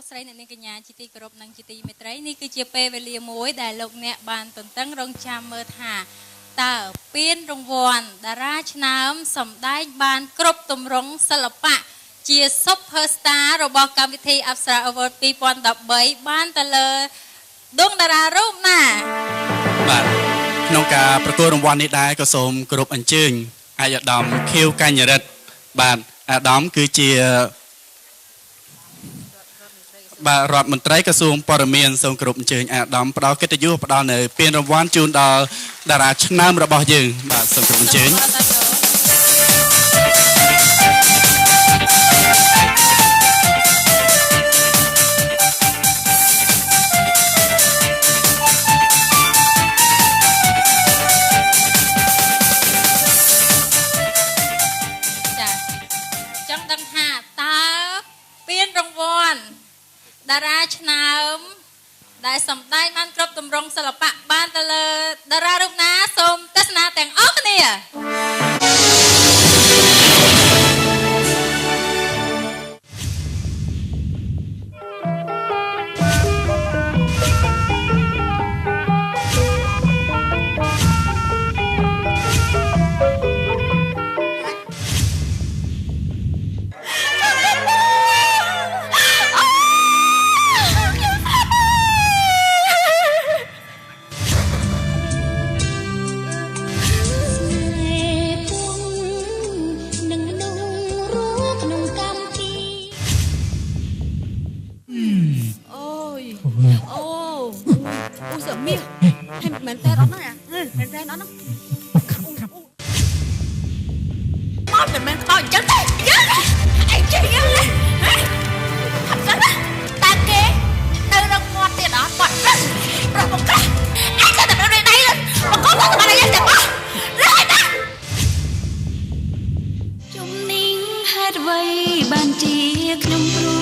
ស្រីអ្នកនាងកញ្ញាជាទីគោរពនិងជាទីមេត្រីនេះគឺជាពេលវេលាមួយដែលលោកអ្នកបានទន្ទឹងរង់ចាំមើលថាតើពានរង្វាន់តារាឆ្នើមសម្ដែងបានគ្រប់ទម្រង់សិល្បៈជា Super Star របស់កម្មវិធី Apsara Award 2013បានទៅលើដួងតារារូបណាបាទក្នុងការប្រគល់រង្វាន់នេះដែរក៏សូមគោរពអញ្ជើញអាយដាមខៀវកញ្ញរិទ្ធបាទអាដាមគឺជាបាទរដ្ឋមន្ត្រីក្រសួងព័ត៌មានសូមគោរពអញ្ជើញអាដាមផ្ដល់កិត្តិយសផ្ដល់នៅពានរង្វាន់ជូនដល់តារាឆ្នើមរបស់យើងបាទសូមគោរពអញ្ជើញតារាឆ្នើមដែលសម្ដែងបានគ្រប់ទម្រង់សិល្បៈបានទៅលើតារារូបណាសូមទស្សនាទាំងអស់គ្នាsợ miếng hay mình tay đó nè mình tay đó nó món mình to chết đấy anh chị ơi thật rất ta kế từ đâu ngon tiền đó còn rồi một cái anh sao tập đây đây lên mà có một cái này đẹp quá rồi đó chúng nín hết vây bàn chia nhung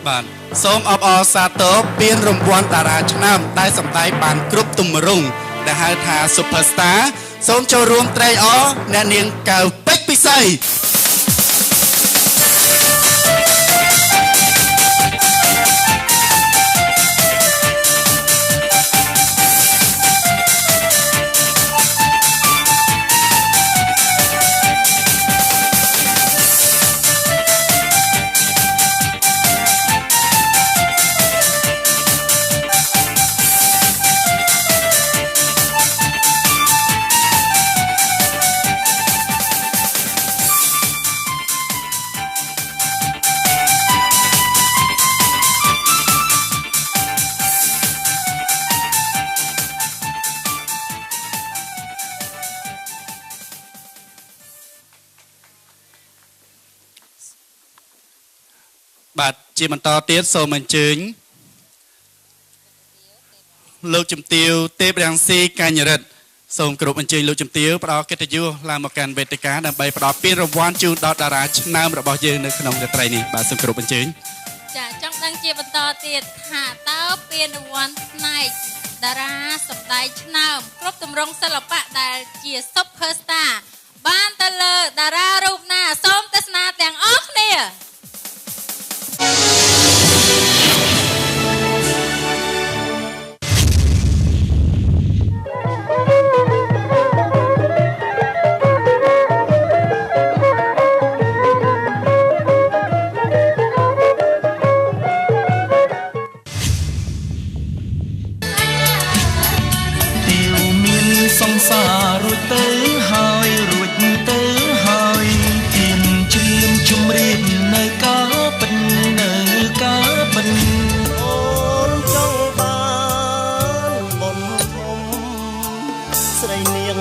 បាទសូមអបអរសាទរពានរង្វាន់តារាឆ្នើមដែលសម្ដែងបានគ្រប់ទម្រង់ដែលហៅថា Super Star សូមចូលរួមត្រេកអរអ្នកនាងកៅពេជ្រពិសីបាទជាបន្តទៀតសូមអញ្ជើញលោកជំទាវទេពរាំងស៊ីកញ្ញរិទ្ធសូមគោរពអញ្ជើញលោកជំទាវផ្ដល់កិត្តិយសឡើងមកកាន់វេទិកាដើម្បីផ្ដល់ពានរង្វាន់ជូនដល់តារាឆ្នើមរបស់យើងនៅក្នុងរាត្រីនេះបាទសូមគោរពអញ្ជើញចាចង់ដឹងជាបន្តទៀតថាតើពានរង្វាន់ផ្នែកតារាសម្ដែងឆ្នើមគ្រប់ទម្រង់សិល្បៈដែលជា Super Star បានទៅលើតារារូបណាសូមទស្សនាទាំងអស់គ្នាសង្សាររួចទៅហើយរួចទៅហើយទៀនជ្រាមជំរាបនៅកាពិត ស្រីនាង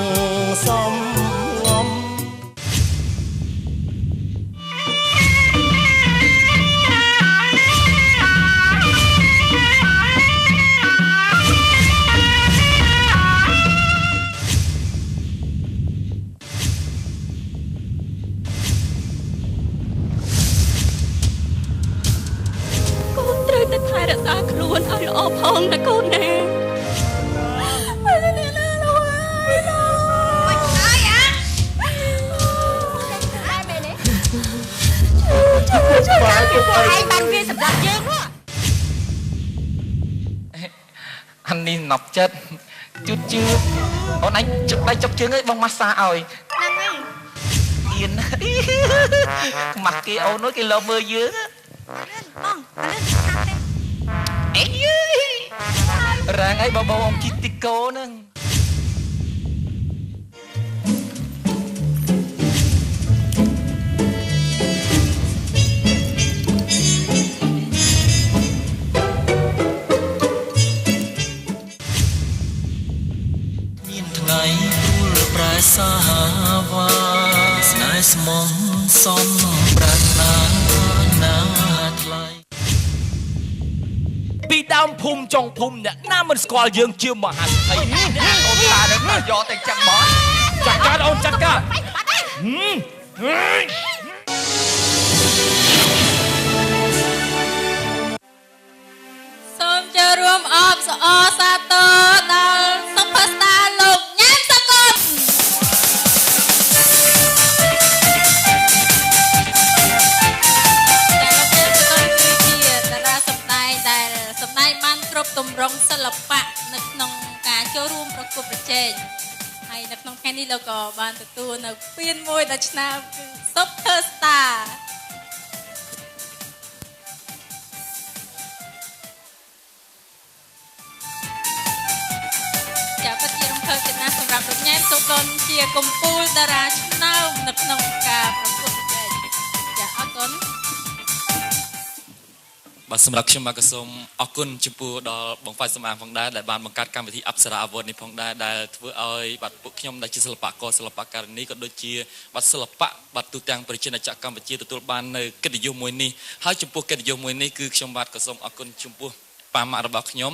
សំងំតែថែរក្សាខ្លួនឲ្យល្អផងណាកូនណាបានវាសម្រាប់យើងអានេះណប់ចិត្តជូតជឿអូនឯងជប់ដៃជប់ជើងឲ្យបងម៉ាស្សាឲ្យហ្នឹងហើយអៀនខ្មាស់គេអូននោះគេលបមើលយើងបងអេយរាំងអីបបោអំជីទីកោហ្នឹងថ្ងៃទូលប្រែសាវ៉ាស្នេហ៍ស្មងសំប្រាថ្នាណាថ្លៃពីដើមភូមិចុងភូមិអ្នកណាមិនស្គាល់យើងជាមហាសេដ្ឋីអូនតានឹងទៅយកតែចឹងមកចាត់ការអូនចាត់ការសូមចូលរួមអបសអសាទរដល់សុភស្តារលោកញ៉ាំសកលជាតារាសម្ដែងដែលសម្ដែងបានគ្រប់ទម្រង់សិល្បៈនៅក្នុងការចូលរួមប្រកួតប្រជែងហើយនៅក្នុងថ្ងៃនេះលោកក៏បានទទួលនៅពានមួយដ៏ឆ្នើមគឺ Super Starពិតជារំភើបចិត្តណាស់សម្រាប់លោកញ៉ែមសុកុនជាកំពូលតារាឆ្នើមនៅក្នុងការប្រកួតប្រជែងចាអរគុណបាទសម្រាប់ខ្ញុំបាទក៏សូមអរគុណចំពោះដល់បងហ្វាយសំអាងផងដែរដែលបានបង្កើតកម្មវិធីអប្សរាអវ៉ាតនេះផងដែរដែលធ្វើឲ្យបាទពួកខ្ញុំដែលជាសិល្បករសិល្បករនេះក៏ដូចជាបាទសិល្បៈបាទទូទាំងប្រជាជាតិកម្ពុជាទទួលបាននៅកិត្តិយសមួយនេះហើយចំពោះកិត្តិយសមួយនេះគឺខ្ញុំបាទក៏សូមអរគុណចំពោះប៉ាម៉ាក់របស់ខ្ញុំ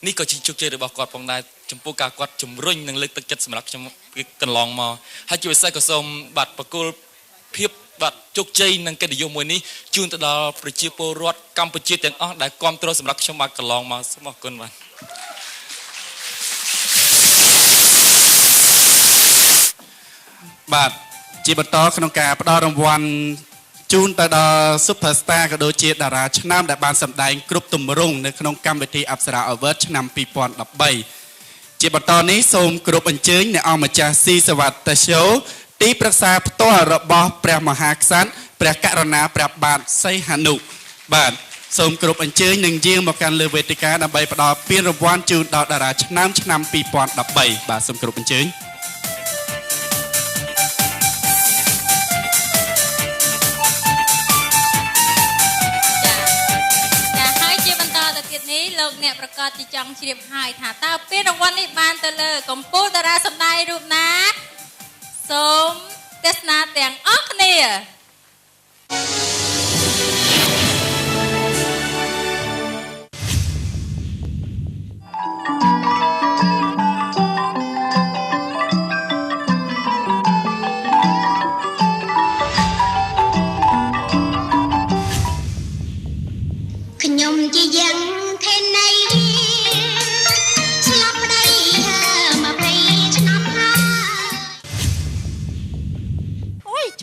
នេះក៏ជាជោគជ័យរបស់គាត់ផងដែរចំពោះការគាត់ជំរុញនិងលើកទឹកចិត្តសម្រាប់ខ្ញុំកន្លងមកហើយជាពិសេសក៏សូមបាទបកគលភាពបាទជោគជ័យនិងកិត្តិយសមួយនេះជូនទៅដល់ប្រជាពលរដ្ឋកម្ពុជាទាំងអស់ដែលគាំទ្រសម្រាប់ខ្ញុំបាទកន្លងមកសូមអរគុណបាទបាទជាបន្តក្នុងការផ្ដល់រង្វាន់ជូនទៅដល់ Super Star ក៏ដូចជាតារាឆ្នើមដែលបានសម្ដែងគ្រប់ទម្រង់នៅក្នុងកម្មវិធី Apsara Award ឆ្នាំ 2013 ជាបន្តនេះសូមគោរពអញ្ជើញអ្នកអង្គម្ចាស់ស៊ីសវត្តតាសូទីប្រឹក្សាផ្ទាល់របស់ព្រះមហាក្សត្រព្រះករុណាព្រះបាទសីហនុ បាទសូមគោរពអញ្ជើញនឹងយាងមកកាន់លើវេទិកាដើម្បីផ្ដល់ពានរង្វាន់ជូនដល់តារាឆ្នើមឆ្នាំ 2013 បាទសូមគោរពអញ្ជើញនេះលោកអ្នកប្រកាសជាចង់ជ្រាបហើយថាតើពានរង្វាន់នេះបានទៅលើកំពូលតារាសម្ដែងរូបណាសូមទស្សនាទាំងអស់គ្នាខ្ញុំជាយ៉ាង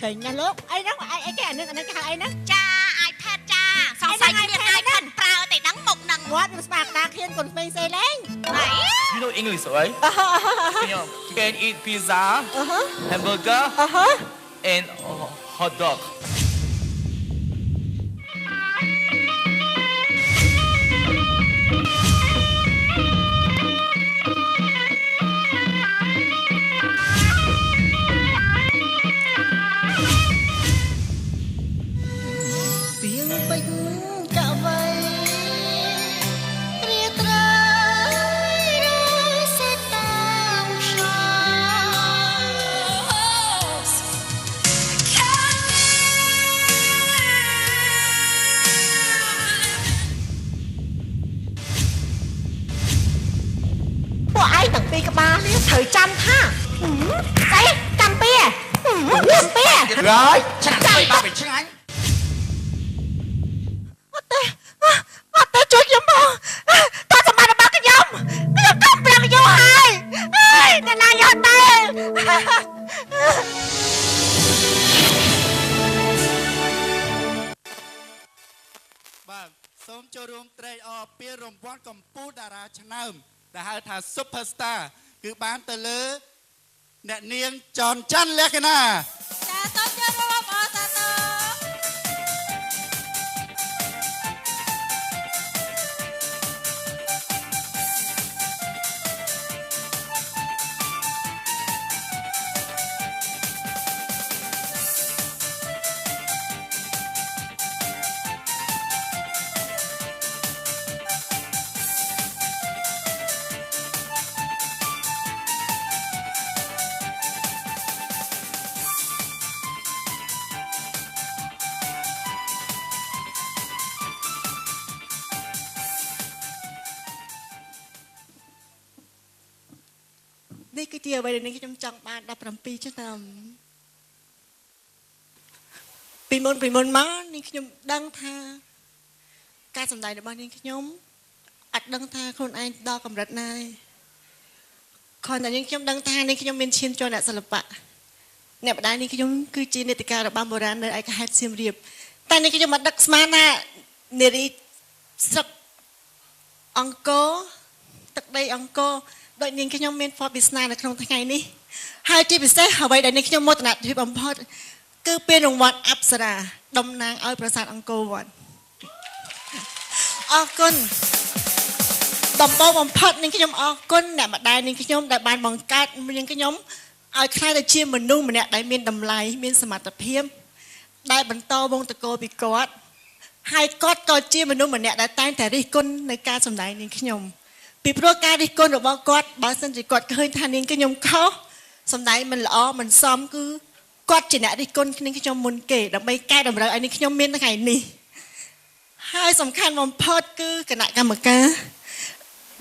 ចេញណាលោកអីហ្នឹងអីគេអានឹងគេហៅអីហ្នឹងចា iPad ចាសង្ស័យគ្មាន iPad ប្រើតែដឹងមុខហ្នឹងគាត់វាស្បាក់តាឃៀនកូនស្មីសេលេង You know English right? Can eat pizza, hamburger, and hot dog. rồi chẳng phải ba bị chẳng anh អត់ទេជួយខ្ញុំមកតើសម្បត្តិរបស់ខ្ញុំកំប្រាំងយកហើយអ្នកណាយកទៅ បាទសូមចូលរួមត្រេកអរពានរង្វាន់កម្ពុជាតារាឆ្នើមដែលហៅថា Superstar គឺបានទៅលើអ្នកនាងចនច័ន្ទលក្ខណា ចាសូមចូលរួមអរសាទរ នេះគឺជាអ្វីដែលខ្ញុំចង់បាន17ឆ្នាំពីមុនមកនេះខ្ញុំដឹងថាការសម្ដែងរបស់នាងខ្ញុំអត់ដឹងថាខ្លួនឯងដល់កម្រិតណាគ្រាន់តែនាងខ្ញុំដឹងថានាងខ្ញុំមានឈាមចូលអ្នកសិល្បៈអ្នកបដានាងខ្ញុំគឺជានេតិការរបាំបុរាណនៅឯកហេតុសៀមរាបតែនាងខ្ញុំមិនដឹកស្មានថានារីស្រុកអង្គរទឹកដីអង្គរដោយនាងខ្ញុំមានផតវាសនានៅក្នុងថ្ងៃនេះហើយជាពិសេសអ្វីដែលនាងខ្ញុំមោទនភាពបំផុតគឺពានរង្វាន់អប្សរាតំណាងឲ្យប្រាសាទអង្គរវត្តអរគុណដំបូងបំផុតនាងខ្ញុំអរគុណអ្នកម្ដាយនាងខ្ញុំដែលបានបង្កើតនាងខ្ញុំឲ្យខ្លាយទៅជាមនុស្សម្នាក់ដែលមានតម្លៃមានសមត្ថភាពដែលបន្តវងតកោពីគាត់ហើយគាត់ក៏ជាមនុស្សម្នាក់ដែលតែងតែរិះគន់នៅការសម្ដែងនាងខ្ញុំពីព្រោះការរិះគន់របស់គាត់បើសិនជាគាត់ឃើញថានាងខ្ញុំខុសសម្ដែងមិនល្អមិនសមគឺគាត់ជាអ្នករិះគន់នាងខ្ញុំមុនគេដើម្បីកែតម្រូវឲ្យនាងខ្ញុំមានថ្ងៃនេះហើយសំខាន់បំផុតគឺគណៈកម្មការ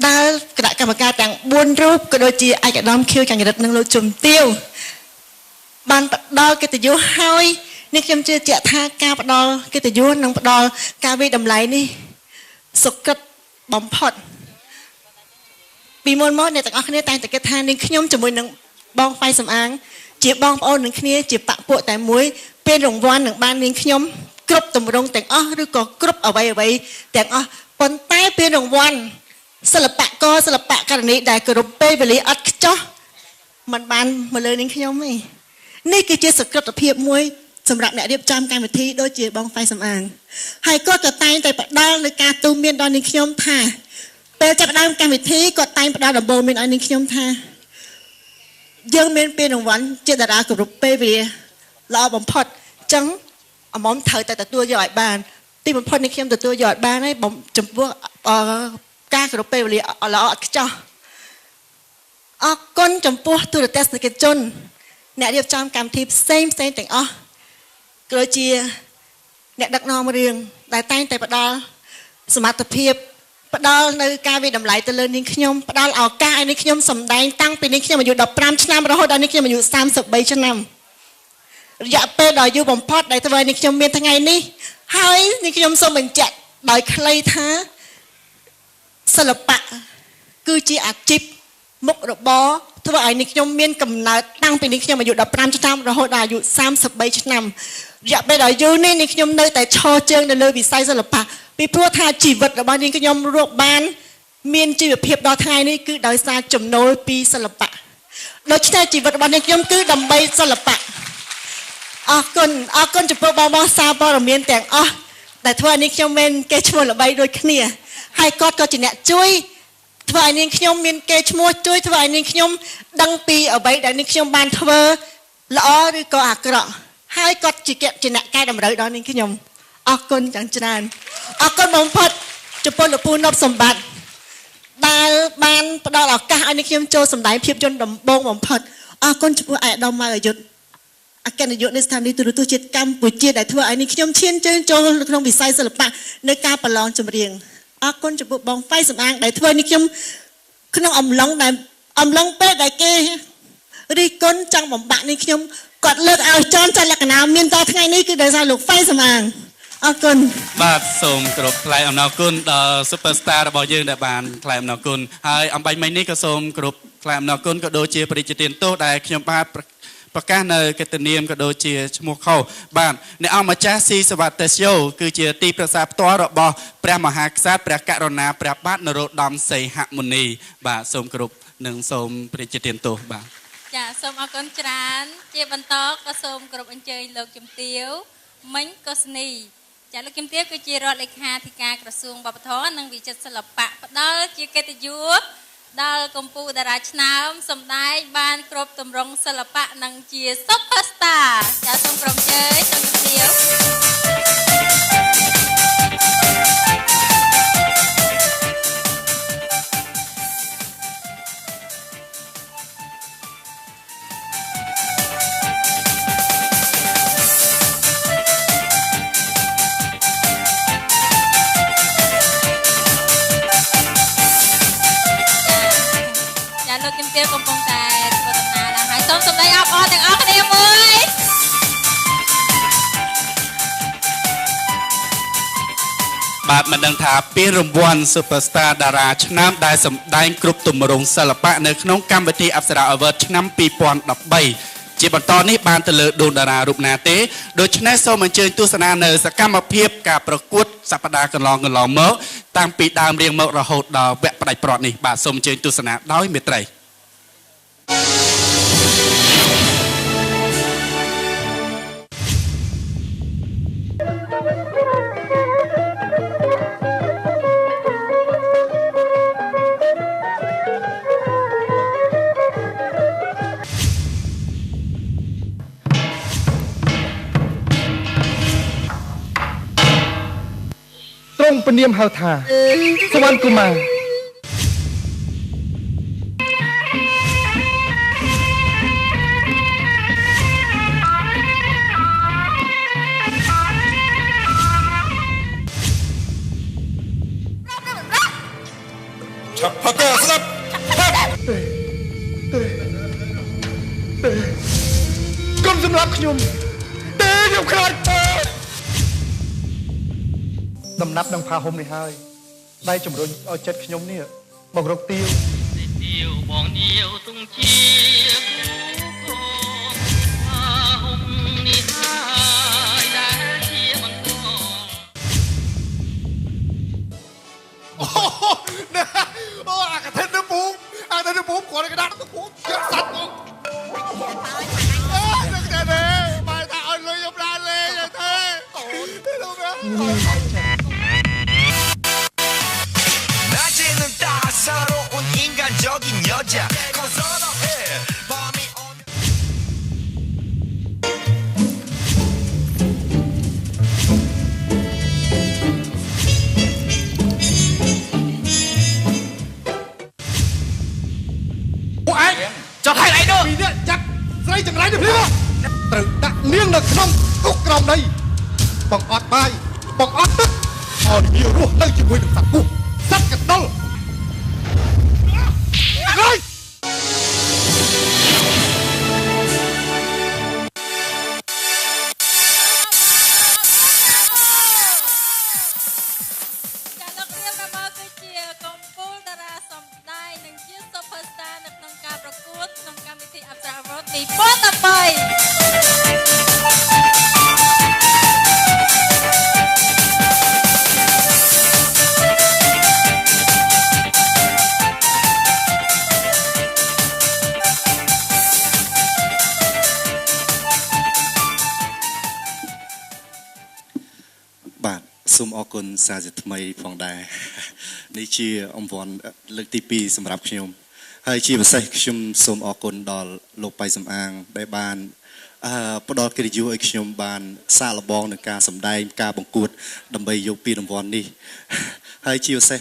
ដែលគណៈកម្មការទាំង4រូបក៏ដូចជាឯកឧត្តមខៀវចន្ទរិទ្ធនិងលោកជំទាវបានផ្ដល់កិត្តិយសហើយនាងខ្ញុំជឿជាក់ថាការផ្ដល់កិត្តិយសនិងផ្ដល់ការវិតម្លៃនេះសុក្រិតបំផុតពីមុនមកអ្នកទាំងអស់គ្នាតែងតែគិតថានាងខ្ញុំជាមួយនឹងបងហ្វៃសំអាងជាបងប្អូននឹងគ្នាជាបពពួកតែមួយពេលរង្វាន់នឹងបាននាងខ្ញុំគ្រប់ទម្រង់ទាំងអស់ឬក៏គ្រប់អ្វីទាំងអស់ប៉ុន្តែពេលរង្វាន់សិល្បករសិល្បករនីដែលគោរពពេលវេលាអត់ខ្ចោះมันបានមកលើនាងខ្ញុំទេនេះគឺជាសក្តិភាពមួយសម្រាប់អ្នករៀបចំកម្មវិធីដូចជាបងហ្វៃសំអាងហើយគាត់ក៏តែងតែផ្ដល់នៅការទូន្មានដល់នាងខ្ញុំថាពេលចាប់ផ្ដើមកម្មវិធីគាត់តែងផ្ដល់ដំបូន្មានឲ្យនាងខ្ញុំថាយើងមានពេលរង្វាន់ជាតារាគោរពពេលវេលាល្អបំផុតអញ្ចឹងអមត្រូវតែទទួលយកឲ្យបានទីបំផុតនាងខ្ញុំទទួលយកឲ្យបានហើយចំពោះការគោរពពេលវេលាល្អអត់ខ្ចោះអរគុណចំពោះទូរទស្សនិកជនអ្នករៀបចំកម្មវិធីផ្សេងទាំងអស់ក៏ដូចជាអ្នកដឹកនាំរឿងដែលតែងតែផ្ដល់សមត្ថភាពផ្ដល់នៅការវិតម្លៃទៅលើនាងខ្ញុំផ្ដល់ឱកាសឲ្យនាងខ្ញុំសម្ដែងតាំងពីនាងខ្ញុំអាយុ15ឆ្នាំរហូតដល់នាងខ្ញុំអាយុ33ឆ្នាំរយៈពេលដ៏យូរបំផុតដែលធ្វើឲ្យនាងខ្ញុំមានថ្ងៃនេះហើយនាងខ្ញុំសូមបញ្ជាក់ដោយខ្លីថាសិល្បៈគឺជាអាជីពមុខរបរធ្វើឲ្យនាងខ្ញុំមានកំណើតតាំងពីនាងខ្ញុំអាយុ15ឆ្នាំរហូតដល់អាយុ33ឆ្នាំរយៈពេលដ៏យូរនេះនាងខ្ញុំនៅតែឈរជើងនៅលើវិស័យសិល្បៈពីព្រោះថាជីវិតរបស់នាងខ្ញុំរកបានមានជីវភាពដល់ថ្ងៃនេះគឺដោយសារចំណូលពីសិល្បៈដូច្នេះជីវិតរបស់នាងខ្ញុំគឺដើម្បីសិល្បៈអរគុណចំពោះបងសារព័ត៌មានទាំងអស់ដែលធ្វើឲ្យនាងខ្ញុំមានកេរ្តិ៍ឈ្មោះល្បីដូចគ្នាហើយគាត់ក៏ជាអ្នកជួយធ្វើឲ្យនាងខ្ញុំមានកេរ្តិ៍ឈ្មោះជួយធ្វើឲ្យនាងខ្ញុំដឹងពីអ្វីដែលនាងខ្ញុំបានធ្វើល្អឬក៏អាក្រក់ហើយគាត់ជាអ្នកកែតម្រូវដល់នាងខ្ញុំអរគុណយ៉ាងច្រើនអរគុណបំផុតចំពោះលោកពូនប់សម្បត្តិដែលបានផ្ដល់ឱកាសឲ្យនាងខ្ញុំចូលសម្ដែងភាពយន្តដំបូងបំផុតអរគុណចំពោះឯកឧត្តមម៉ៅអយុធអគ្គនាយកនៃស្ថានីយទូរទស្សន៍ជាតិកម្ពុជាដែលធ្វើឲ្យនាងខ្ញុំឈានជើងចូលក្នុងវិស័យសិល្បៈនៅការប្រឡងចម្រៀងអរគុណចំពោះបងហ្វៃសំអាងដែលធ្វើនាងខ្ញុំក្នុងអំឡុងពេលដែលគេរិះគន់ចង់បំបាក់នាងខ្ញុំ គាត់លើកឲ្យចនចាត់លក្ខណៈមានតថ្ងៃនេះគឺដោយសារលោកហ្វៃសំអាងអរគុណបាទសូមគោរពថ្លែងអំណរគុណដល់ Superstar របស់យើងដែលបានថ្លែងអំណរគុណហើយអំបញ្ញមិញនេះក៏សូមគោរពថ្លែងអំណរគុណក៏ដូចជាព្រះរាជទានទោសដែលខ្ញុំបាទប្រកាសនៅកិត្តិនាមក៏ដូចជាឈ្មោះខុសបាទអ្នកអង្គម្ចាស់ស៊ីសវត្តេស្យោគឺជាទីប្រឹក្សាផ្ទាល់របស់ព្រះមហាក្សត្រព្រះករុណាព្រះបាទនរោត្តមសីហមុនីបាទសូមគោរពនិងសូមព្រះរាជទានទោសបាទចាសូមអរគុណច្រើនជាបន្តក៏សូមគោរពអញ្ជើញលោកជំទាវមិញកុសនីចាលោកជំទាវគឺជារដ្ឋលេខាធិការក្រសួងវប្បធម៌និងវិចិត្រសិល្បៈផ្ដល់ជាកិត្តិយសដល់កម្ពុជាតារាឆ្នើមសម្ដែងបានគ្រប់ទម្រង់សិល្បៈនិងជា Superstar ចាសូមក្រុមជើញលោកជំទាវលោកជំទាវកំពុងតែធ្វើដំណើរឡើងហើយសូមសម្ដែងអបអរទាំងអស់គ្នាមួយបាទមិនដឹងថាពានរង្វាន់ Superstar តារាឆ្នាំដែលសម្ដែងគ្រប់ទម្រង់សិល្បៈនៅក្នុងកម្មវិធីអប្សរា Award ឆ្នាំ2013ជាបន្តនេះបានទៅលើដួងតារារូបណាទេដូច្នេះសូមអញ្ជើញទស្សនានៅសកម្មភាពការប្រកួតសប្តាហ៍កន្លងមកតាំងពីដើមរៀងមករហូតដល់វគ្គផ្ដាច់ព្រាត់នេះបាទសូមអញ្ជើញទស្សនាដោយមេត្រីទ្រង់ព្រានាមហៅថាសវណ្ណកុមារឆាប់ផកស្ដាប់កុំសម្លាប់ខ្ញុំទេខ្ញុំខ្លាចដំណាប់នឹងផាហុំនេះហើយដៃជំរុញឲ្យចិត្តខ្ញុំនេះមករកទាវទាវបងនាវទុងជាគូខំផាហុំនេះហើយដែលជាបន្តអូអាកថិនទៅពូអាទៅពូគាត់កដាក់ទៅពូយកសាច់មកនឹងតែបាយថាឲ្យលុយខ្ញុំដើរលេងទេអូនទៅលោក낮에는따사로운인간적인여자 건설업해 밤이 오면ពួកឯងចុះថៃអីនោះពីនេះចាប់ស្រីចង្រៃទៅភ្លាមត្រូវដាក់នាងនៅក្នុងគុកក្រោមដីបងអត់បាយបងអត់ទឹកឲ្យវារស់នៅជាមួយនឹងសត្វពស់សត្វកណ្ដុរហើយ សូមអរគុណសារជាថ្មីផងដែរនេះជាអង្វាន់លើកទី2សម្រាប់ខ្ញុំហើយជាពិសេសខ្ញុំសូមអរគុណដល់លោកបៃសំអាងដែលបានផ្ដល់កិត្តិយសឲ្យខ្ញុំបានសាកល្បងនឹងការសម្ដែងការបង្កួតដើម្បីយកពានរង្វាន់នេះហើយជាពិសេស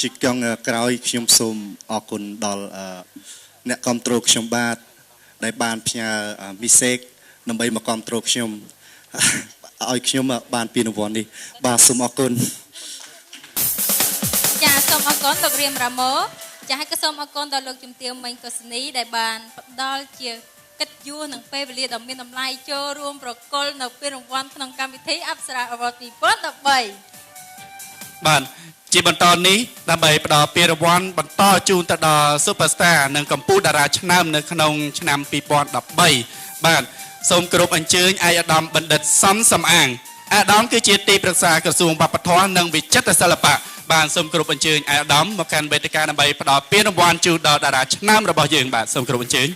ជាចុងក្រោយខ្ញុំសូមអរគុណដល់អ្នកគាំទ្រខ្ញុំបាទដែលបានផ្ញើមីសេកដើម្បីមកគាំទ្រខ្ញុំឲ្យខ្ញុំបានពានរង្វាន់នេះបាទសូមអរគុណចាសូមអរគុណលោករៀមរ៉ាម៉ូចាហើយក៏សូមអរគុណដល់លោកជំទាវមិញកុសនីដែលបានផ្ដល់ជា កិត្តិយសនិងពេលវេលាដ៏មានតម្លៃចូលរួមប្រគល់នៅពានរង្វាន់ក្នុងកម្មវិធីអប្សរា Award 2013បាទជាបន្តនេះដើម្បីផ្ដល់ពានរង្វាន់បន្តជូនទៅដល់ Superstar និងកម្ពុជាតារាឆ្នើមនៅក្នុងឆ្នាំ2013បាទសូមគោរពអញ្ជើញឯកឧត្តមបណ្ឌិតសំសំអាងឯកឧត្តមគឺជាទីប្រឹក្សាក្រសួងវប្បធម៌និងវិចិត្រសិល្បៈបាទសូមគោរពអញ្ជើញឯកឧត្តមមកកាន់វេទិកាដើម្បីផ្ដល់ពានរង្វាន់ជូនដល់តារាឆ្នើមរបស់យើងបាទសូមគោរពអញ្ជើញ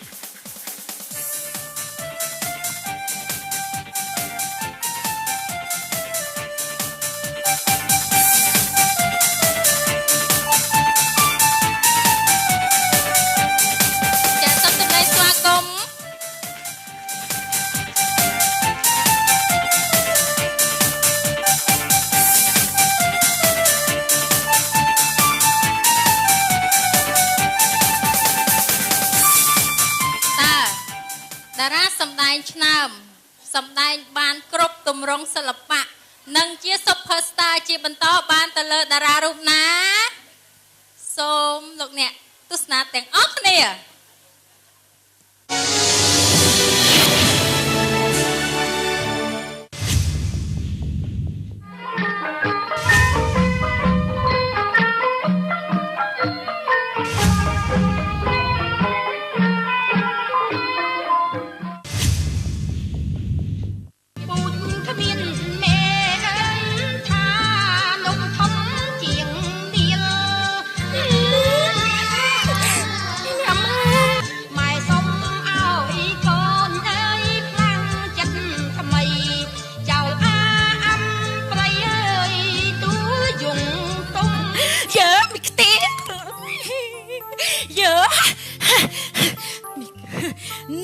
តារាសម្ដែងឆ្នើមសម្ដែងបានគ្រប់ទម្រង់សិល្បៈនិងជា Superstar ជាបន្តបានទៅលើតារារូបណាសូមលោកអ្នកទស្សនាទាំងអស់គ្នា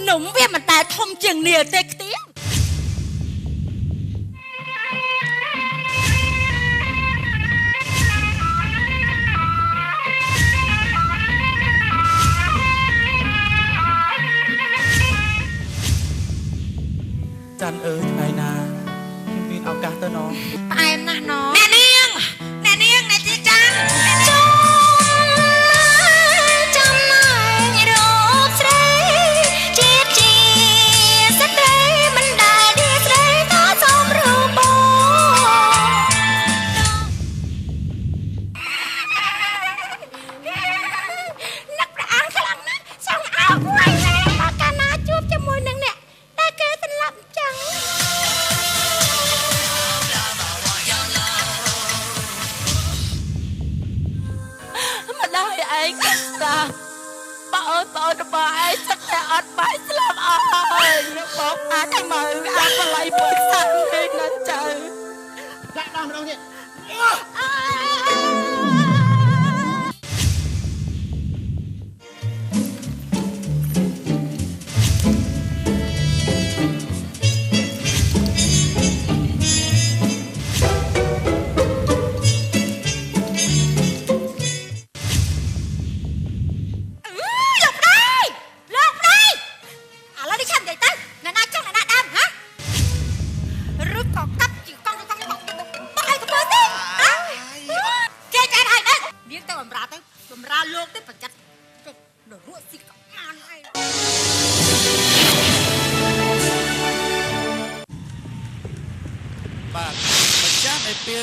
នំវាមិនតែធំជាងនេះទេខ្ទាចាន់អើយថ្ងៃណាមានឱកាសទៅណោះផ្អែមណាស់ណោះអ្នកនាងអ្នកទីចាន់បងរបស់ឯងសឹកតែអត់បាយស្លាប់អស់ហើយបងអាចមើលអាបល័យពុកសាក់នេះណាចៅដាក់ដល់ម្ដងទៀត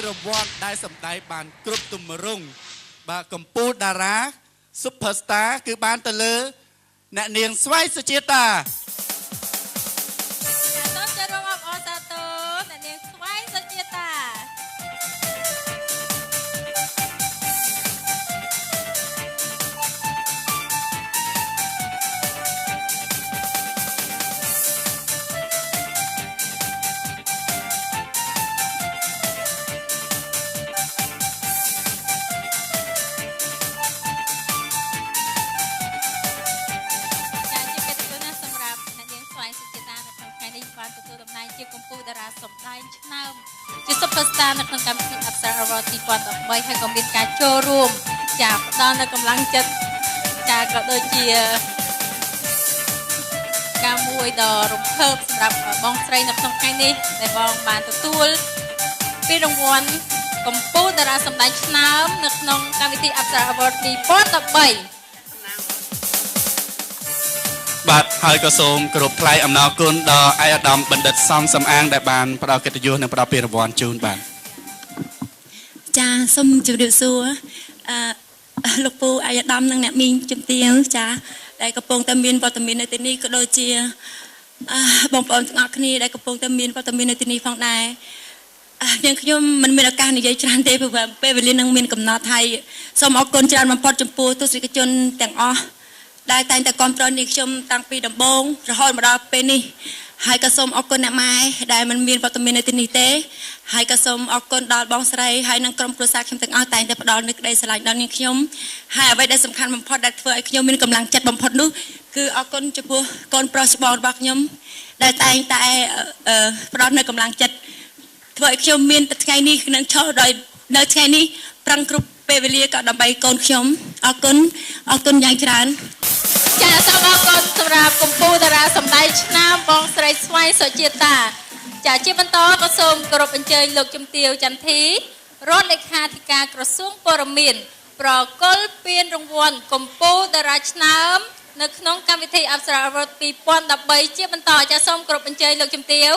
រង្វាន់ដែលសម្ដែងបានគ្រប់ទម្រង់បាទកម្ពុជាតារា Superstar គឺបានទៅលើអ្នកនាងស្វ័យសុជាតាសូមចូលរួមអបអរសាទរអ្នកនាងស្វ័យសុជាតា ជាកម្ពុជាតារាសម្ដែងឆ្នើមជា Superstar នៅក្នុងកម្មវិធី Apsara Award 2013ហើយក៏មានការចូលរួមចាផ្ដល់នូវកម្លាំងចិត្តចាក៏ដូចជាការមួយដ៏រំភើបសម្រាប់បងស្រីនៅក្នុងថ្ងៃនេះដែលបងបានទទួលពានរង្វាន់កម្ពុជាតារាសម្ដែងឆ្នើមនៅក្នុងកម្មវិធី Apsara Award 2013 បាទហើយក៏សូមគោរពថ្លែងអំណរគុណដល់ឯកឧត្តមបណ្ឌិតសំសំអាងដែលបានផ្ដល់កិត្តិយសនិងផ្ដល់ពានរង្វាន់ជូនបាទចាសូមជម្រាបសួរលោកពូឯកឧត្តមនិងអ្នកមីងជំទាវចាដែលកំពុងតែមានវត្តមាននៅទីនេះក៏ដូចជាបងប្អូនទាំងអស់គ្នាដែលកំពុងតែមានវត្តមាននៅទីនេះផងដែរខ្ញុំមិនមានឱកាសនិយាយច្រើនទេព្រោះពេលវេលានឹងមានកំណត់ហើយសូមអរគុណច្រើនបំផុតចំពោះទស្សនិកជនទាំងអស់ដែលតែងតែគ្រប់គ្រងនេះខ្ញុំតាំងពីដំបូងរហូតមកដល់ពេលនេះហើយក៏សូមអរគុណអ្នកម៉ែដែលមិនមានវត្តមាននៅទីនេះទេហើយក៏សូមអរគុណដល់បងស្រីហើយនិងក្រុមគ្រួសារខ្ញុំទាំងអស់តែងតែផ្ដល់នូវក្តីស្រឡាញ់ដល់នាងខ្ញុំហើយអ្វីដែលសំខាន់បំផុតដែលធ្វើឲ្យខ្ញុំមានកម្លាំងចិត្តបំផុតនោះគឺអរគុណចំពោះកូនប្រុសច្បងរបស់ខ្ញុំដែលតែងតែផ្ដល់នូវកម្លាំងចិត្តធ្វើឲ្យខ្ញុំមានថ្ងៃនេះនឹងឈរដោយនៅថ្ងៃនេះប្រឹងគ្រប់ពេលវេលាក៏ដើម្បីកូនខ្ញុំអរគុណយ៉ាងច្រើនចាសូមអរគុណសម្រាប់កម្ពុជាតារាសម្ដែងឆ្នាំបងស្រីស្វ័យសុជាតាចាជាបន្តក៏សូមគោរពអញ្ជើញលោកជំទាវចន្ទធីរដ្ឋលេខាធិការក្រសួងព័ត៌មានប្រគល់ពានរង្វាន់កម្ពុជាតារាឆ្នាំនៅក្នុងកម្មវិធីអប្សរា Award 2013ជាបន្តចាសូមគោរពអញ្ជើញលោកជំទាវ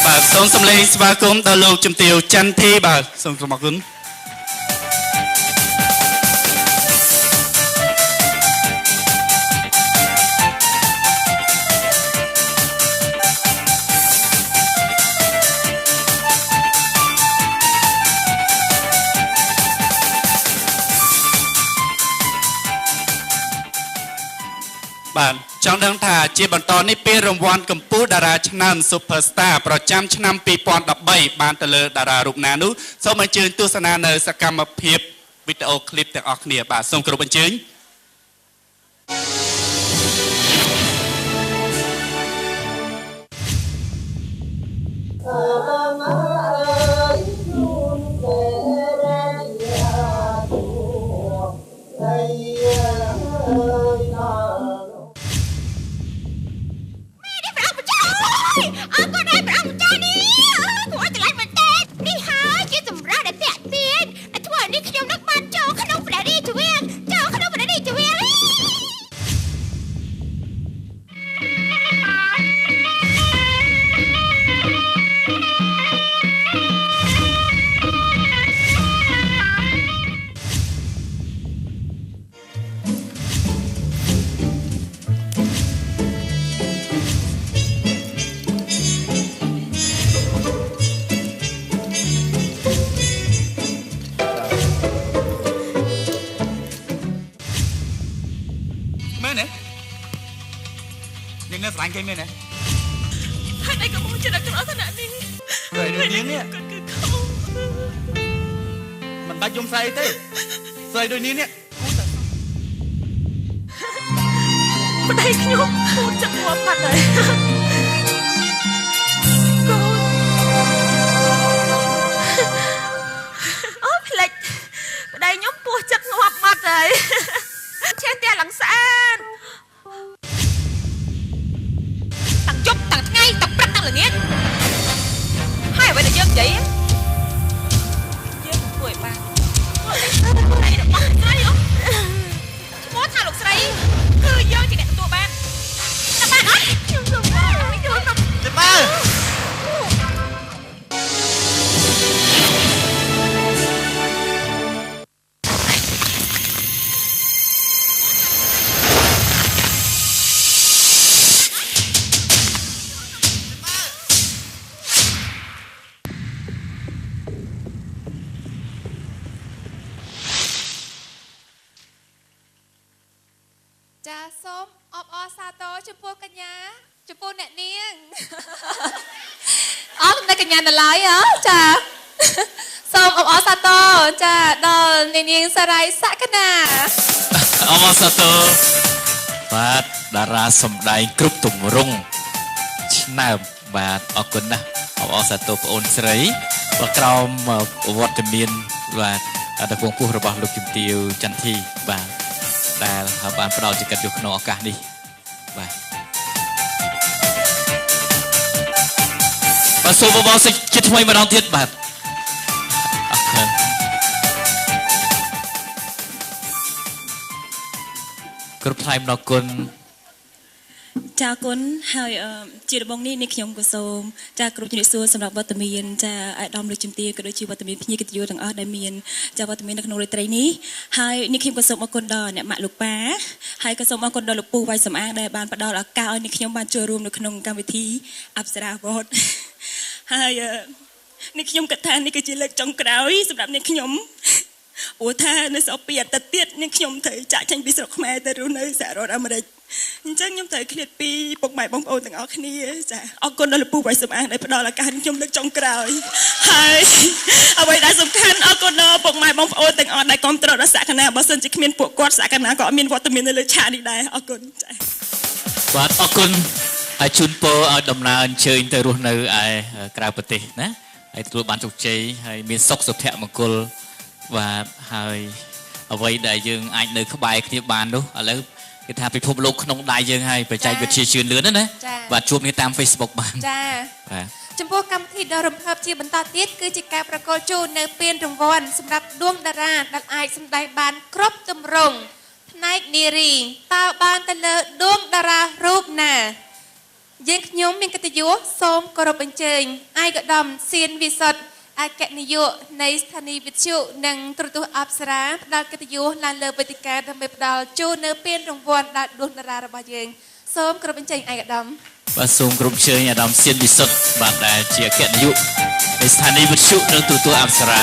បាទសូមសម្លេងស្វាគមន៍ដល់លោកជំទាវចន្ទធីបាទសូមអរគុណបាទចង់ដឹងថាជាបន្តនេះពានរង្វាន់កម្ពុជាតារាឆ្នាំ Super Star ប្រចាំឆ្នាំ2013បានទៅលើតារារូបណានោះសូមអញ្ជើញទស្សនានៅសកម្មភាពវីដេអូឃ្លីបទាំងអស់គ្នាបាទសូមគោរពអញ្ជើញยังเนื้อสารเกมเนี่ยนะ ហើយតែក៏មកចិត្តដល់ថ្នាក់នេះ rồi đương nhiên nè គឺเขา mình bắt dùng say thế rồi đương nhiên nè ប្តីខ្ញុំពូចិត្តងាប់បាត់ហើយកូនអូផ្លេចប្តីខ្ញុំពោះចិត្តងាប់បាត់ហើយឈានតែឡើងស្អាតតាំងជប់តាំងថ្ងៃតាំងព្រឹកតាំងល្ងាចហើយអ្វីដែលយើងនិយាយយើងធ្វើឲ្យបានតែរបស់ស្រីអូឈ្មោះថាលោកស្រីគឺយើងជាអ្នកទទួលបានតែបានអត់ខ្ញុំសុំបងខ្ញុំសុំទៅបើចាសូមអបអរសាទរចំពោះកញ្ញាចំពោះអ្នកនាងអរគុណកញ្ញានៅឡើយចាសូមអបអរសាទរចាដល់អ្នកនាងសារាយសក្កណាអបអរសាទរបាទតារាសម្ដែងគ្រប់ទម្រង់ឆ្នើមបាទអរគុណណាស់អបអរសាទរបងអូនស្រីបើក្រោមវត្តមានបាទដល់ពងពោះរបស់លោកជំទាវចន្ទធីបាទដែលបានផ្ដល់ជាកិត្តិយសក្នុងឱកាសនេះបាទបាទសូមបបរសិទ្ធជាថ្មីម្ដងទៀតបាទ គ្រប់ថ្លៃម្ដងគុណ ចាគុណហើយជាដំបងនេះនេះខ្ញុំក៏សូមចាគ្រប់ជំរាបសួរសម្រាប់វត្តមានចាអាយដាមលោកជំទាវក៏ដូចជាវត្តមានភ្ញៀវកិត្តិយសទាំងអស់ដែលមានចាវត្តមាននៅក្នុងរាត្រីនេះហើយនេះខ្ញុំក៏សូមអរគុណដល់អ្នកម៉ាក់លោកប៉ាហើយក៏សូមអរគុណដល់លោកពូវាយសំអាងដែលបានផ្ដល់ឱកាសឲ្យនេះខ្ញុំបានចូលរួមនៅក្នុងកម្មវិធីអប្សរាវត្តហើយនេះខ្ញុំគិតថានេះគឺជាលើកចុងក្រោយសម្រាប់នេះខ្ញុំព្រោះថានៅស្រុកពីអាទិត្យទៀតនេះខ្ញុំត្រូវចាក់ចេញពីស្រុកខ្មែរទៅរស់នៅសហរដ្ឋអាមេរិកអញ្ចឹងខ្ញុំត្រូវឃ្លាតពីពុកម៉ែបងប្អូនទាំងអស់គ្នាចាអរគុណដល់លោកពូវាយសំអាងដែលផ្ដល់ឱកាសខ្ញុំលើកចុងក្រោយហើយអ្វីដែលសំខាន់អរគុណដល់ពុកម៉ែបងប្អូនទាំងអស់ដែលគ្រប់គ្រងដល់សក្តានុពលបើសិនជាគ្មានពួកគាត់សក្តានុពលក៏អត់មានវត្តមាននៅលើឆាកនេះដែរអរគុណចាបាទអរគុណហើយជូនពរឲ្យដំណើរអញ្ជើញទៅរស់នៅឯក្រៅប្រទេសណាហើយទទួលបានជោគជ័យហើយមានសុខសុភមង្គលបាទហើយអ្វីដែលយើងអាចនៅក្បែរគ្នាបាននោះឥឡូវគេថាពិភពលោកក្នុងដៃយើងហើយបច្ចេកវិទ្យាជឿនលឿនណាបាទជួបគ្នាតាម Facebook បានចាបាទចំពោះកម្មវិធីដ៏រំភើបជាបន្តទៀតគឺជាការប្រកល់ជូននៅពានរង្វាន់សម្រាប់ដួងតារាដែលអាចសម្ដែងបានគ្រប់ទម្រង់ផ្នែកនារីតើបានទៅលើដួងតារារូបណាយើងខ្ញុំមានកិត្តិយសសូមគោរពអញ្ជើញឯកឧត្តមសៀនវិសុទ្ធអគ្គនាយកនៃស្ថានីយ៍វិទ្យុនិងទូរទស្សន៍អប្សរាផ្ដល់កិត្តិយសឡើងលើវេទិកាដើម្បីផ្ដល់ជូននៅពានរង្វាន់ដល់ដួងតារារបស់យើងសូមគោរពអញ្ជើញឯកឧត្តមបាទសូមគោរពអញ្ជើញអាដាមសៀនវិសុទ្ធបាទដែលជាអគ្គនាយកនៃស្ថានីយ៍វិទ្យុនិងទូរទស្សន៍អប្សរា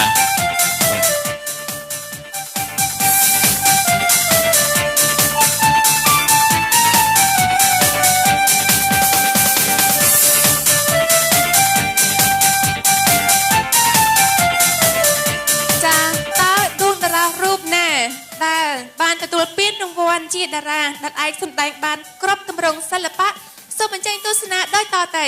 បានទទួលពានរង្វាន់ជាតារាដែលអាចសម្ដែងបានគ្រប់ទម្រង់សិល្បៈសូមអញ្ជើញទស្សនាដោយតទៅ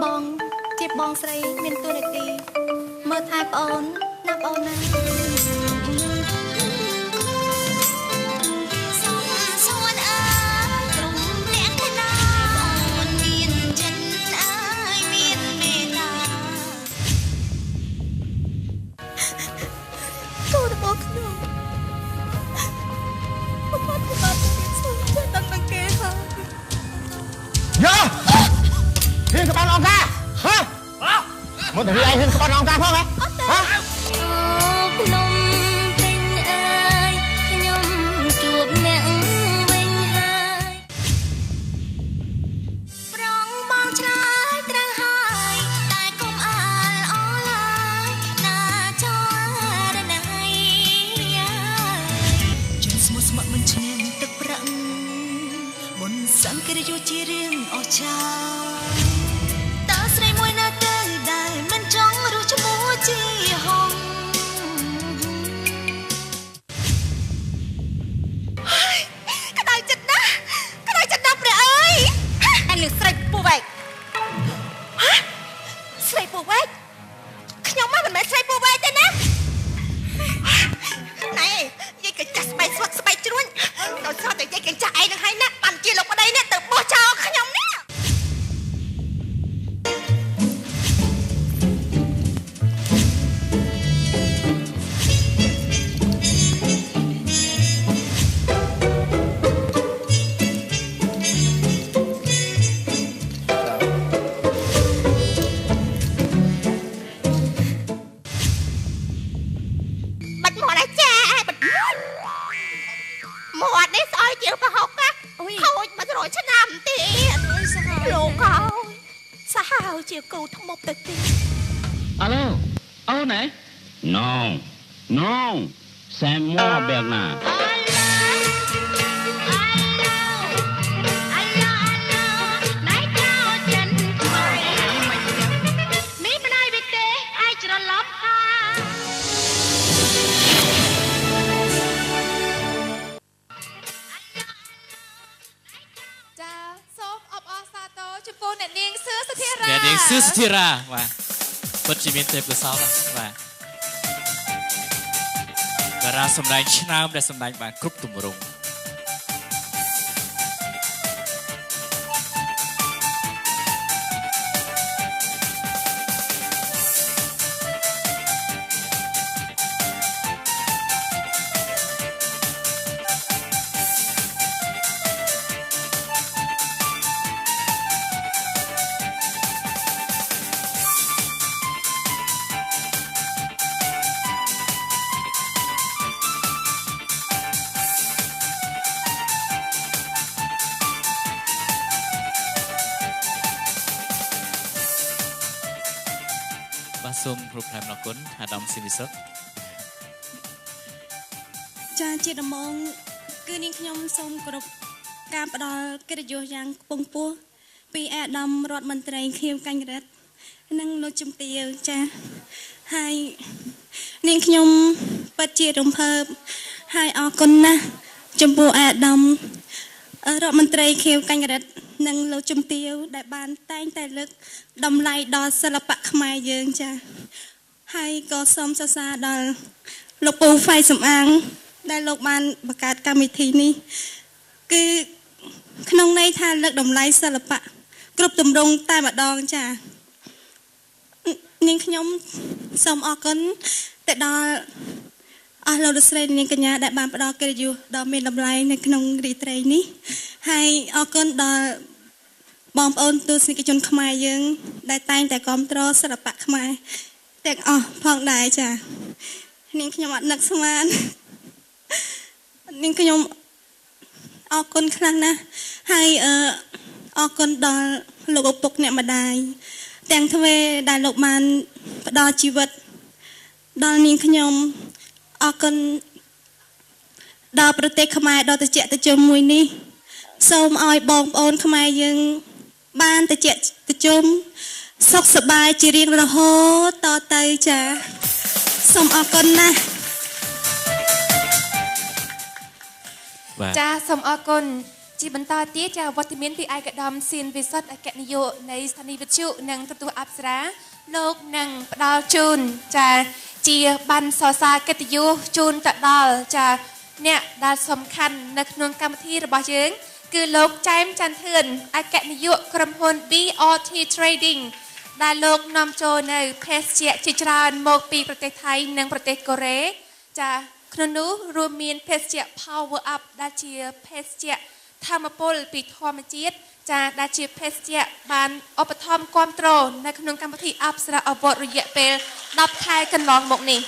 បងជាបងស្រីមានតួនាទីមើលថែប្អូនណាប្អូនណាសូមសួនអើក្រុមអ្នកកណាអូនមានចិត្តអើយមានមេត្តាគូរបស់ខ្ញុំបងបានសូមចិត្តដល់នឹងគេហើយយោហៀងក្បាលអង្គការហ៎មកទៅឯងហៀងក្បាលអង្គការផងហ៎ភ្នំពេញអើយខ្ញុំជួបអ្នកវិញហើយប្រងបងឆ្លើយត្រូវហើយតែកុំអាលអឡើយណាចូលរណៃចេះស្មោះស្ម័គ្រមិនឈ្នះទឹកប្រាក់មុនសង្គ្រយោជារៀងអស់ចោលតើស្រីមួយណាទៅដែលមិនចង់រស់ជាមួយជាហងក្តៅចិត្តណាស់ព្រះអើយតែលឺស្រីពូវែកស្រីពូវែកខ្ញុំមិនមែនស្រីពូវែកទេណាណែយាយក៏ចាស់ស្បែកស្វាក់ស្បែកជ្រួញដល់ស្រាប់តែយាយកញ្ចាស់ឯងនឹងហើយណាបានជាលោកប្តីនេះទៅបោះចោលខ្ញុំនេះមាត់នេះស្អុយជាងប្រហុកណាខូចបាត់រយឆ្នាំទៀតលោកអើយសាហាវជាគូថ្មប់ទៅទៀតអាឡូអូនណា Non non c'est moi Bernard Sưa Sthira បាទពិតជាមានទេពកោសល្យបាទ តារាសម្ដែងឆ្នើមដែលសម្ដែងបានគ្រប់ទម្រង់សូមគោរពថ្លែងអំណរគុណអាដាមស៊ីវិសុទ្ធចាជាដំណងគឺនាងខ្ញុំសូមគោរពការផ្ដល់កិត្តិយសយ៉ាងខ្ពង់ខ្ពស់ពីអាដាមរដ្ឋមន្ត្រីខៀវកញ្ញរិទ្ធនិងលោកជំទាវចាហើយនាងខ្ញុំពិតជារំភើបហើយអរគុណណាស់ចំពោះអាដាមរដ្ឋមន្ត្រីខៀវកញ្ញរិទ្ធនិងលោកជំទាវដែលបានតែងតែលើកតម្លៃដល់សិល្បៈខ្មែរយើងចាហើយក៏សូមសរសើរដល់លោកពូហ្វៃសំអាងដែលលោកបានបង្កើតកម្មវិធីនេះគឺក្នុងន័យថាលើកតម្លៃសិល្បៈគ្រប់ទម្រង់តែម្ដងចានាងខ្ញុំសូមអរគុណទៅដល់អស់លោកស្រីនាងកញ្ញាដែលបានផ្ដល់កិត្តិយសដ៏មានតម្លៃនៅក្នុងរាត្រីនេះហើយអរគុណដល់បងប្អូនទស្សនិកជនខ្មែរយើងដែលតែងតែគាំទ្រសិល្បៈខ្មែរទាំងអស់ផងដែរចានាងខ្ញុំអត់នឹកស្មាននាងខ្ញុំអរគុណខ្លាំងណាស់ហើយអរគុណដល់លោកឪពុកអ្នកម្ដាយទាំងទ្វេដែលលោកបានផ្ដល់ជីវិតដល់នាងខ្ញុំអរគុណដល់ប្រទេសខ្មែរដ៏ត្រជាក់ត្រជុំមួយនេះសូមឲ្យបងប្អូនខ្មែរយើងបានត្រជាក់ត្រជុំសុខសប្បាយជារៀងរហូតតទៅចាសូមអរគុណណាស់ចាសូមអរគុណជាបន្តទៀតចាវត្តមានពីឯកឧត្តមសៀនវិសុទ្ធអគ្គនាយកនៃស្ថានីយវិទ្យុនិងទូរទស្សន៍អប្សរាលោកនឹងផ្ដល់ជូនចាជាបានសរសើរកិត្តិយសជូនទៅដល់ចាអ្នកដែលសំខាន់នៅក្នុងកម្មវិធីរបស់យើងគឺលោកចែមច័ន្ទធឿនអគ្គនាយកក្រុមហ៊ុន BRT Trading ដែលលោកនាំចូលនៅភេសជ្ជៈជាច្រើនមកពីប្រទេសថៃនិងប្រទេសកូរ៉េចាក្នុងនោះរួមមានភេសជ្ជៈ Power Up ដែលជាភេសជ្ជៈធម្មពលពីធម្មជាតិចាដែលជាភេសជ្ជៈបានឧបត្ថម្ភគាំទ្រនៅក្នុងកម្មវិធីអប្សរាអវត្តរយៈពេល10ខែកន្លងមកនេះ